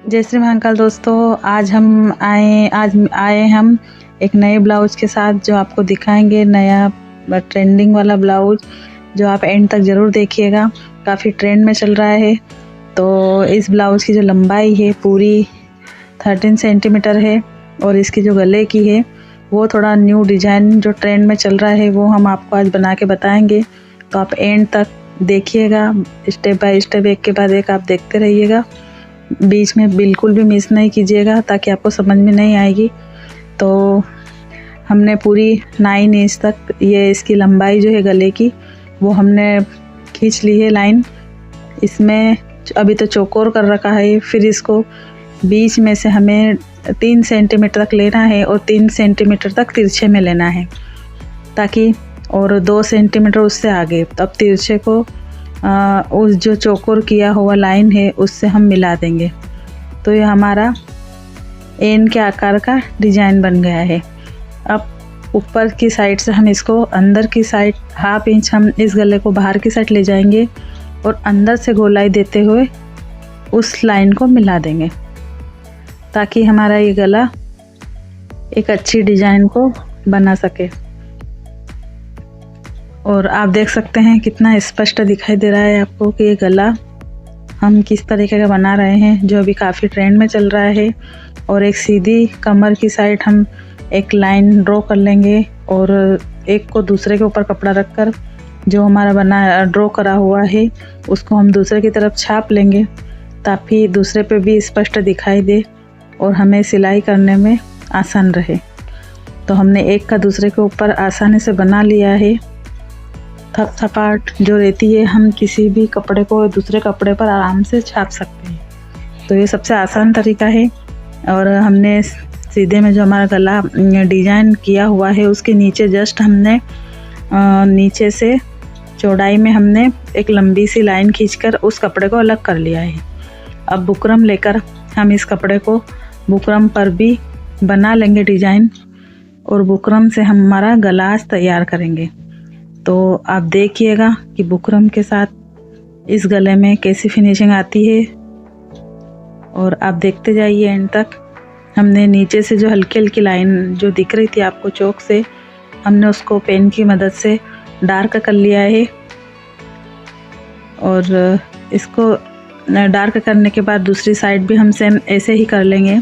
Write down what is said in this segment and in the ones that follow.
जय श्री महाकाल दोस्तों, आज आए हम एक नए ब्लाउज के साथ जो आपको दिखाएंगे। नया ट्रेंडिंग वाला ब्लाउज जो आप एंड तक ज़रूर देखिएगा, काफ़ी ट्रेंड में चल रहा है। तो इस ब्लाउज की जो लंबाई है पूरी 13 सेंटीमीटर है और इसकी जो गले की है वो थोड़ा न्यू डिज़ाइन जो ट्रेंड में चल रहा है वो हम आपको आज बना के बताएंगे। तो आप एंड तक देखिएगा, स्टेप बाय स्टेप एक के बाद एक आप देखते रहिएगा, बीच में बिल्कुल भी मिस नहीं कीजिएगा ताकि आपको समझ में नहीं आएगी। तो हमने पूरी 9 इंच तक ये इसकी लंबाई जो है गले की वो हमने खींच ली है लाइन। इसमें अभी तो चौकोर कर रखा है, फिर इसको बीच में से हमें 3 सेंटीमीटर तक लेना है और 3 सेंटीमीटर तक तिरछे में लेना है ताकि, और 2 सेंटीमीटर उससे आगे। अब तिरछे को उस जो चौकोर किया हुआ लाइन है उससे हम मिला देंगे। तो ये हमारा एन के आकार का डिज़ाइन बन गया है। अब ऊपर की साइड से हम इसको अंदर की साइड 1/2 इंच हम इस गले को बाहर की साइड ले जाएंगे और अंदर से गोलाई देते हुए उस लाइन को मिला देंगे ताकि हमारा ये गला एक अच्छी डिज़ाइन को बना सके। और आप देख सकते हैं कितना स्पष्ट दिखाई दे रहा है आपको कि ये गला हम किस तरीके का बना रहे हैं जो अभी काफ़ी ट्रेंड में चल रहा है। और एक सीधी कमर की साइड हम एक लाइन ड्रॉ कर लेंगे और एक को दूसरे के ऊपर कपड़ा रखकर जो हमारा बना ड्रॉ करा हुआ है उसको हम दूसरे की तरफ छाप लेंगे ताकि दूसरे पे भी स्पष्ट दिखाई दे और हमें सिलाई करने में आसान रहे। तो हमने एक का दूसरे के ऊपर आसानी से बना लिया है। थपथपाहट जो रहती है हम किसी भी कपड़े को दूसरे कपड़े पर आराम से छाप सकते हैं। तो ये सबसे आसान तरीका है। और हमने सीधे में जो हमारा गला डिज़ाइन किया हुआ है उसके नीचे जस्ट हमने नीचे से चौड़ाई में हमने एक लंबी सी लाइन खींचकर उस कपड़े को अलग कर लिया है। अब बुकरम लेकर हम इस कपड़े को बुकरम पर भी बना लेंगे डिज़ाइन और बुकरम से हम हमारा गलास तैयार करेंगे। तो आप देखिएगा कि बुकरम के साथ इस गले में कैसी फिनिशिंग आती है और आप देखते जाइए एंड तक। हमने नीचे से जो हल्की हल्की लाइन जो दिख रही थी आपको चौक से, हमने उसको पेन की मदद से डार्क कर लिया है। और इसको डार्क करने के बाद दूसरी साइड भी हम सेम ऐसे ही कर लेंगे।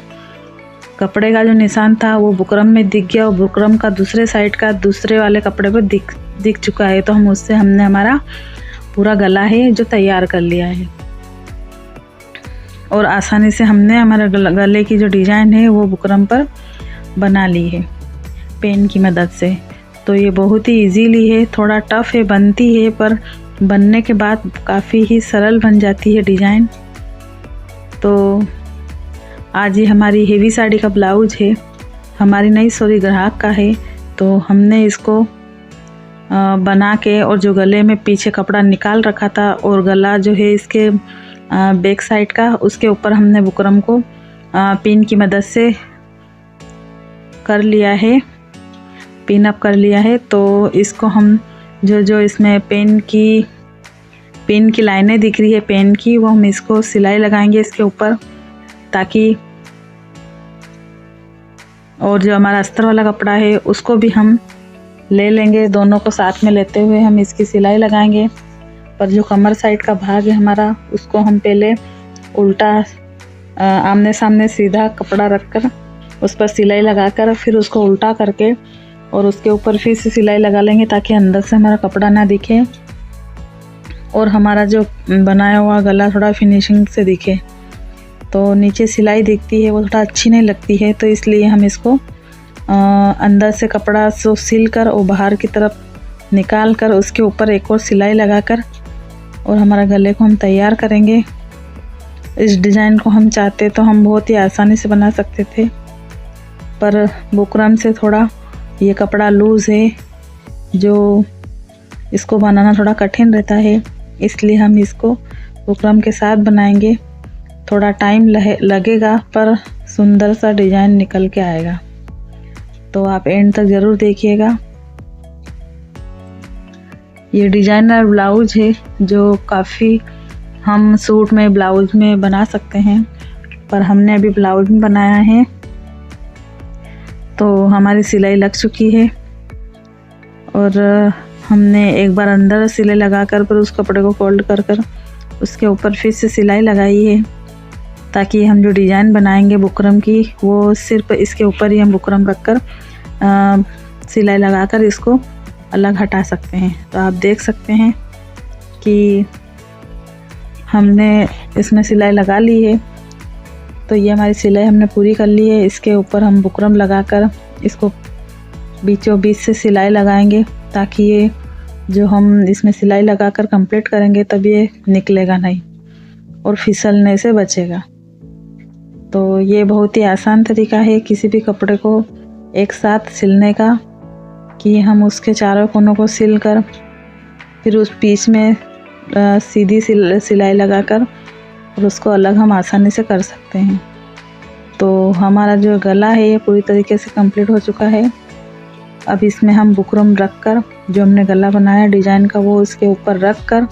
कपड़े का जो निशान था वो बुकरम में दिख गया और बुकरम का दूसरे साइड का दूसरे वाले कपड़े पर दिख चुका है। तो हम उससे हमने हमारा पूरा गला है जो तैयार कर लिया है और आसानी से हमने हमारे गले की जो डिज़ाइन है वो बुकरम पर बना ली है पेन की मदद से। तो ये बहुत ही इजीली है, थोड़ा टफ है, बनती है पर बनने के बाद काफ़ी ही सरल बन जाती है डिज़ाइन। तो आज ये हमारी हेवी साड़ी का ब्लाउज है, हमारी नहीं ग्राहक का है। तो हमने इसको बना के और जो गले में पीछे कपड़ा निकाल रखा था और गला जो है इसके बैक साइड का उसके ऊपर हमने बुकरम को पिन की मदद से कर लिया है, पिन अप कर लिया है। तो इसको हम जो इसमें पिन की लाइनें दिख रही है पेन की, वो हम इसको सिलाई लगाएंगे इसके ऊपर ताकि, और जो हमारा अस्तर वाला कपड़ा है उसको भी हम ले लेंगे, दोनों को साथ में लेते हुए हम इसकी सिलाई लगाएंगे। पर जो कमर साइड का भाग है हमारा उसको हम पहले उल्टा आमने सामने सीधा कपड़ा रखकर उस पर सिलाई लगाकर फिर उसको उल्टा करके और उसके ऊपर फिर से सिलाई लगा लेंगे ताकि अंदर से हमारा कपड़ा ना दिखे और हमारा जो बनाया हुआ गला थोड़ा फिनिशिंग से दिखे। तो नीचे सिलाई दिखती है वो थोड़ा अच्छी नहीं लगती है, तो इसलिए हम इसको अंदर से कपड़ा सो सिल कर और बाहर की तरफ निकाल कर उसके ऊपर एक और सिलाई लगाकर और हमारा गले को हम तैयार करेंगे। इस डिज़ाइन को हम चाहते तो हम बहुत ही आसानी से बना सकते थे, पर बुकरम से थोड़ा ये कपड़ा लूज़ है जो इसको बनाना थोड़ा कठिन रहता है, इसलिए हम इसको बुकरम के साथ बनाएंगे। थोड़ा टाइम लगेगा पर सुंदर सा डिज़ाइन निकल के आएगा। तो आप एंड तक ज़रूर देखिएगा। ये डिज़ाइनर ब्लाउज है जो काफ़ी हम सूट में ब्लाउज में बना सकते हैं पर हमने अभी ब्लाउज में बनाया है। तो हमारी सिलाई लग चुकी है और हमने एक बार अंदर सिलाई लगाकर फिर उस कपड़े को फोल्ड कर कर उसके ऊपर फिर से सिलाई लगाई है, ताकि हम जो डिज़ाइन बनाएंगे बुकरम की वो सिर्फ इसके ऊपर ही हम बुकरम रखकर सिलाई लगाकर इसको अलग हटा सकते हैं। तो आप देख सकते हैं कि हमने इसमें सिलाई लगा ली है। तो ये हमारी सिलाई हमने पूरी कर ली है। इसके ऊपर हम बुकरम लगाकर इसको बीचों बीच से सिलाई लगाएंगे, ताकि ये जो हम इसमें सिलाई लगाकर कंप्लीट करेंगे तब ये निकलेगा नहीं और फिसलने से बचेगा। तो ये बहुत ही आसान तरीका है किसी भी कपड़े को एक साथ सिलने का, कि हम उसके चारों कोनों को सिल कर फिर उस बीच में सीधी सिलाई लगाकर और उसको अलग हम आसानी से कर सकते हैं। तो हमारा जो गला है ये पूरी तरीके से कंप्लीट हो चुका है। अब इसमें हम बुकरम रख कर जो हमने गला बनाया डिज़ाइन का वो उसके ऊपर रख कर,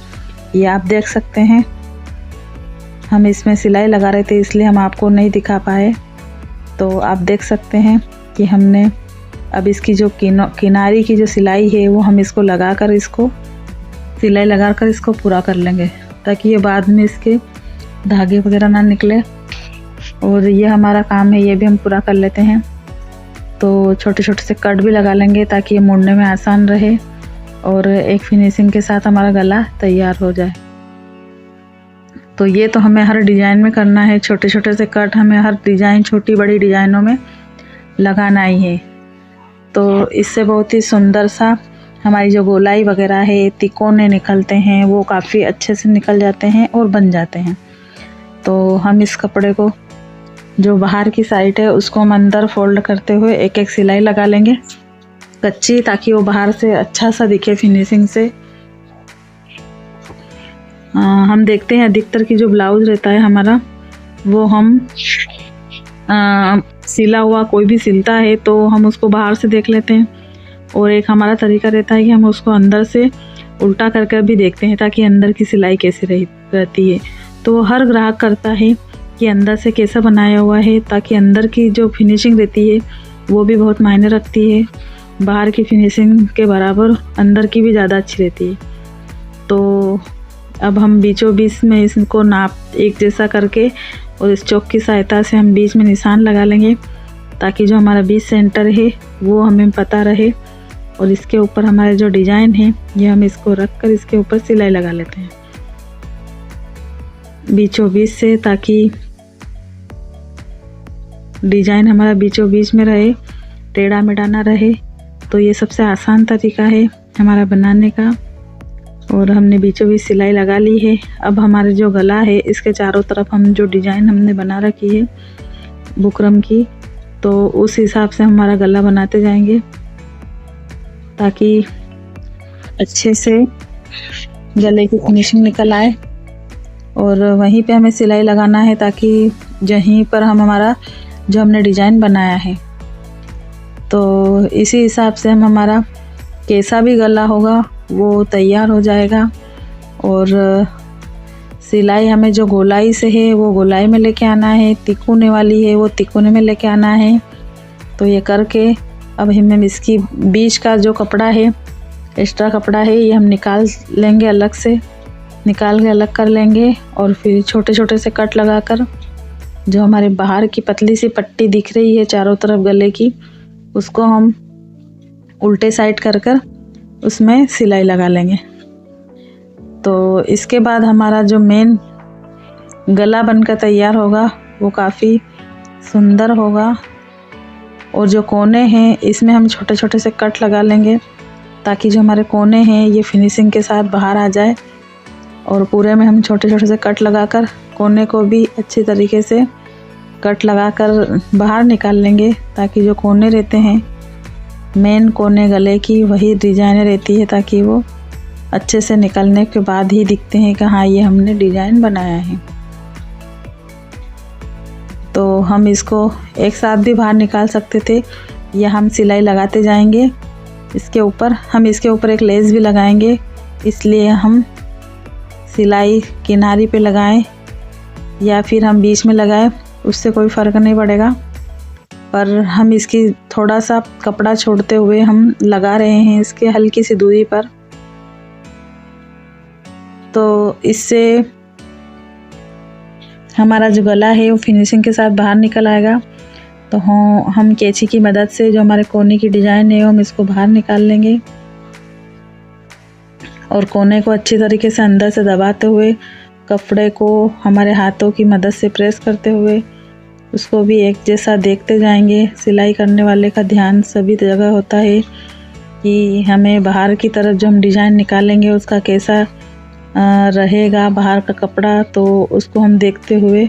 ये आप देख सकते हैं हम इसमें सिलाई लगा रहे थे इसलिए हम आपको नहीं दिखा पाए। तो आप देख सकते हैं कि हमने अब इसकी जो किनारी की जो सिलाई है वो हम इसको लगाकर इसको सिलाई लगाकर इसको पूरा कर लेंगे, ताकि ये बाद में इसके धागे वगैरह ना निकले। और ये हमारा काम है, ये भी हम पूरा कर लेते हैं। तो छोटे छोटे से कट भी लगा लेंगे ताकि ये मोड़ने में आसान रहे और एक फिनिशिंग के साथ हमारा गला तैयार हो जाए। तो ये तो हमें हर डिज़ाइन में करना है, छोटे छोटे से कट हमें हर डिज़ाइन छोटी बड़ी डिज़ाइनों में लगाना ही है। तो इससे बहुत ही सुंदर सा हमारी जो गोलाई वगैरह है, तिकोने निकलते हैं, वो काफ़ी अच्छे से निकल जाते हैं और बन जाते हैं। तो हम इस कपड़े को जो बाहर की साइड है उसको हम अंदर फोल्ड करते हुए एक एक सिलाई लगा लेंगे कच्ची, ताकि वो बाहर से अच्छा सा दिखे फिनिशिंग से। हम देखते हैं अधिकतर की जो ब्लाउज रहता है हमारा वो हम सिला हुआ कोई भी सिलता है तो हम उसको बाहर से देख लेते हैं, और एक हमारा तरीका रहता है कि हम उसको अंदर से उल्टा करके भी देखते हैं ताकि अंदर की सिलाई कैसी रहती है। तो हर ग्राहक करता है कि अंदर से कैसा बनाया हुआ है, ताकि अंदर की जो फिनिशिंग रहती है वो भी बहुत मायने रखती है। बाहर की फिनिशिंग के बराबर अंदर की भी ज़्यादा अच्छी रहती है। तो अब हम बीचों बीच में इसको नाप एक जैसा करके और इस चौक की सहायता से हम बीच में निशान लगा लेंगे, ताकि जो हमारा बीच सेंटर है वो हमें पता रहे। और इसके ऊपर हमारे जो डिज़ाइन है ये हम इसको रख कर इसके ऊपर सिलाई लगा लेते हैं बीचों बीच से, ताकि डिज़ाइन हमारा बीचों बीच में रहे, टेढ़ा मेढ़ा ना रहे। तो ये सबसे आसान तरीका है हमारा बनाने का। और हमने बीचों बीच सिलाई लगा ली है। अब हमारे जो गला है इसके चारों तरफ हम जो डिज़ाइन हमने बना रखी है बुकरम की, तो उस हिसाब से हमारा गला बनाते जाएंगे ताकि अच्छे से गले की फिनिशिंग निकल आए। और वहीं पे हमें सिलाई लगाना है ताकि जहीं पर हम हमारा जो हमने डिज़ाइन बनाया है तो इसी हिसाब से हम हमारा कैसा भी गला होगा वो तैयार हो जाएगा। और सिलाई हमें जो गोलाई से है वो गोलाई में लेके आना है, तिकोने वाली है वो तिकोने में लेके आना है। तो ये करके अब हम इसकी बीच का जो कपड़ा है, एक्स्ट्रा कपड़ा है, ये हम निकाल लेंगे, अलग से निकाल के अलग कर लेंगे। और फिर छोटे छोटे से कट लगाकर जो हमारे बाहर की पतली सी पट्टी दिख रही है चारों तरफ गले की, उसको हम उल्टे साइड कर कर उसमें सिलाई लगा लेंगे। तो इसके बाद हमारा जो मेन गला बनकर तैयार होगा वो काफ़ी सुंदर होगा। और जो कोने हैं इसमें हम छोटे छोटे से कट लगा लेंगे ताकि जो हमारे कोने हैं ये फिनिशिंग के साथ बाहर आ जाए। और पूरे में हम छोटे छोटे से कट लगाकर कोने को भी अच्छी तरीके से कट लगाकर बाहर निकाल लेंगे, ताकि जो कोने रहते हैं मेन कोने गले की वही डिज़ाइन रहती है, ताकि वो अच्छे से निकलने के बाद ही दिखते हैं कि हाँ ये हमने डिज़ाइन बनाया है। तो हम इसको एक साथ भी बाहर निकाल सकते थे, या हम सिलाई लगाते जाएंगे इसके ऊपर। हम इसके ऊपर एक लेस भी लगाएंगे, इसलिए हम सिलाई किनारी पे लगाएं या फिर हम बीच में लगाएं, उससे कोई फ़र्क नहीं पड़ेगा। पर हम इसकी थोड़ा सा कपड़ा छोड़ते हुए हम लगा रहे हैं इसके हल्की सी दूरी पर, तो इससे हमारा जो गला है वो फिनिशिंग के साथ बाहर निकल आएगा। तो हम कैंची की मदद से जो हमारे कोने की डिज़ाइन है हम इसको बाहर निकाल लेंगे और कोने को अच्छी तरीके से अंदर से दबाते हुए कपड़े को हमारे हाथों की मदद से प्रेस करते हुए उसको भी एक जैसा देखते जाएंगे। सिलाई करने वाले का ध्यान सभी जगह होता है कि हमें बाहर की तरफ जो हम डिज़ाइन निकालेंगे उसका कैसा रहेगा बाहर का कपड़ा, तो उसको हम देखते हुए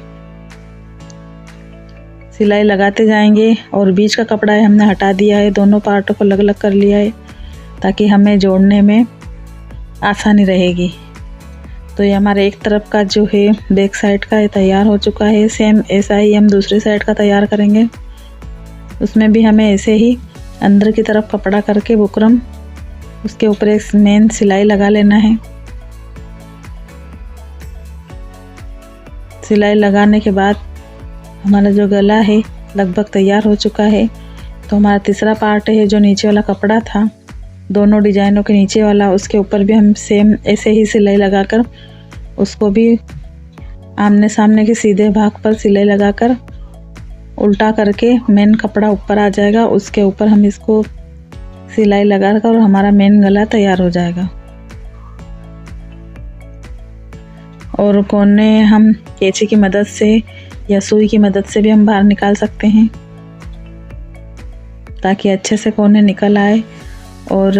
सिलाई लगाते जाएंगे। और बीच का कपड़ा है हमने हटा दिया है, दोनों पार्टों को अलग अलग कर लिया है ताकि हमें जोड़ने में आसानी रहेगी। तो ये हमारे एक तरफ का जो है बैक साइड का ये तैयार हो चुका है। सेम ऐसा ही हम दूसरी साइड का तैयार करेंगे। उसमें भी हमें ऐसे ही अंदर की तरफ कपड़ा करके बुकरम उसके ऊपर एक मेन सिलाई लगा लेना है। सिलाई लगाने के बाद हमारा जो गला है लगभग तैयार हो चुका है। तो हमारा तीसरा पार्ट है जो नीचे वाला कपड़ा था दोनों डिजाइनों के नीचे वाला, उसके ऊपर भी हम सेम ऐसे ही सिलाई लगाकर उसको भी आमने सामने के सीधे भाग पर सिलाई लगाकर उल्टा करके मेन कपड़ा ऊपर आ जाएगा, उसके ऊपर हम इसको सिलाई लगाकर और हमारा मेन गला तैयार हो जाएगा। और कोने हम कैंची की मदद से या सुई की मदद से भी हम बाहर निकाल सकते हैं ताकि अच्छे से कोने निकल आए। और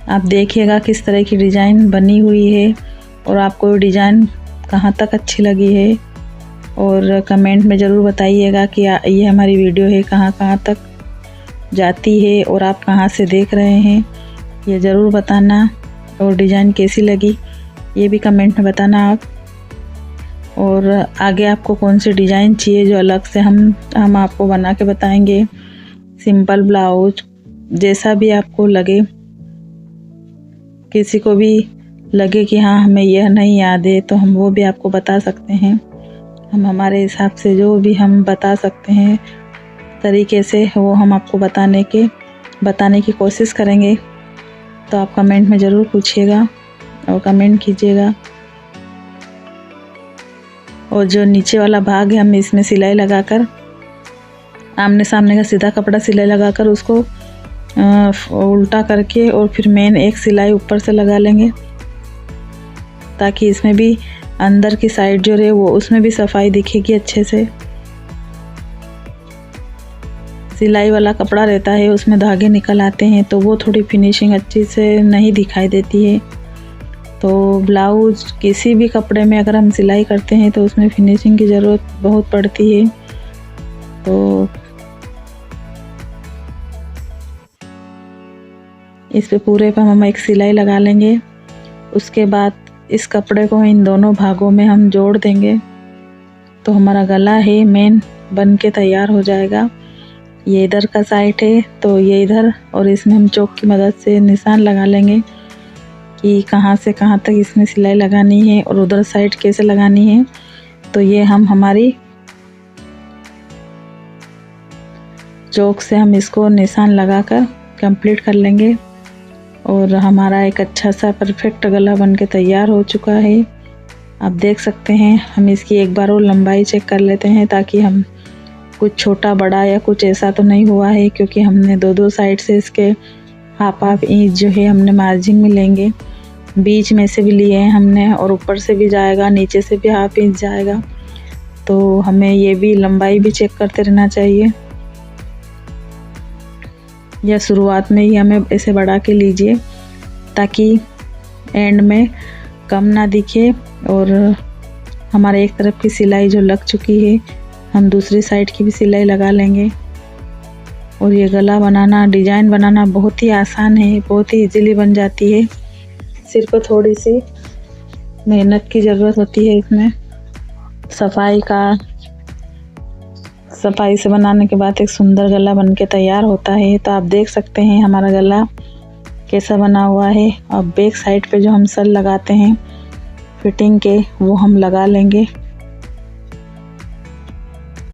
आप देखिएगा किस तरह की डिज़ाइन बनी हुई है और आपको डिज़ाइन कहाँ तक अच्छी लगी है, और कमेंट में ज़रूर बताइएगा कि ये हमारी वीडियो है कहाँ तक जाती है और आप कहाँ से देख रहे हैं, ये ज़रूर बताना। और डिज़ाइन कैसी लगी ये भी कमेंट में बताना आप। और आगे आपको कौन सी डिज़ाइन चाहिए जो अलग से हम आपको बना के बताएंगे। सिंपल ब्लाउज जैसा भी आपको लगे, किसी को भी लगे कि हाँ हमें यह नहीं याद है तो हम वो भी आपको बता सकते हैं। हम हमारे हिसाब से जो भी हम बता सकते हैं तरीके से वो हम आपको बताने की कोशिश करेंगे। तो आप कमेंट में ज़रूर पूछिएगा और कमेंट कीजिएगा। और जो नीचे वाला भाग है हम इसमें सिलाई लगाकर आमने सामने का सीधा कपड़ा सिलाई लगाकर उसको उल्टा करके और फिर मेन एक सिलाई ऊपर से लगा लेंगे ताकि इसमें भी अंदर की साइड जो रहे वो उसमें भी सफाई दिखेगी अच्छे से। सिलाई वाला कपड़ा रहता है उसमें धागे निकल आते हैं तो वो थोड़ी फिनिशिंग अच्छी से नहीं दिखाई देती है। तो ब्लाउज किसी भी कपड़े में अगर हम सिलाई करते हैं तो उसमें फिनिशिंग की ज़रूरत बहुत पड़ती है। तो इस पे पूरे पर हम एक सिलाई लगा लेंगे। उसके बाद इस कपड़े को इन दोनों भागों में हम जोड़ देंगे तो हमारा गला है मेन बन के तैयार हो जाएगा। ये इधर का साइड है तो ये इधर, और इसमें हम चौक की मदद से निशान लगा लेंगे कि कहाँ से कहाँ तक इसमें सिलाई लगानी है और उधर साइड कैसे लगानी है। तो ये हम हमारी चौक से हम इसको निशान लगाकर कंप्लीट कर लेंगे और हमारा एक अच्छा सा परफेक्ट गला बन के तैयार हो चुका है। आप देख सकते हैं। हम इसकी एक बार और लंबाई चेक कर लेते हैं ताकि हम कुछ छोटा बड़ा या कुछ ऐसा तो नहीं हुआ है, क्योंकि हमने दो साइड से इसके हाफ इंच जो है हमने मार्जिन में लेंगे, बीच में से भी लिए हैं हमने और ऊपर से भी जाएगा, नीचे से भी हाफ इंच जाएगा। तो हमें ये भी लंबाई भी चेक करते रहना चाहिए। या शुरुआत में ही हमें ऐसे बढ़ा के लीजिए ताकि एंड में कम ना दिखे। और हमारे एक तरफ की सिलाई जो लग चुकी है हम दूसरी साइड की भी सिलाई लगा लेंगे। और ये गला बनाना, डिज़ाइन बनाना बहुत ही आसान है, बहुत ही इजीली बन जाती है। सिर्फ थोड़ी सी मेहनत की ज़रूरत होती है इसमें। सफाई से बनाने के बाद एक सुंदर गला बन के तैयार होता है। तो आप देख सकते हैं हमारा गला कैसा बना हुआ है। और बैक साइड पे जो हम सल लगाते हैं फिटिंग के वो हम लगा लेंगे।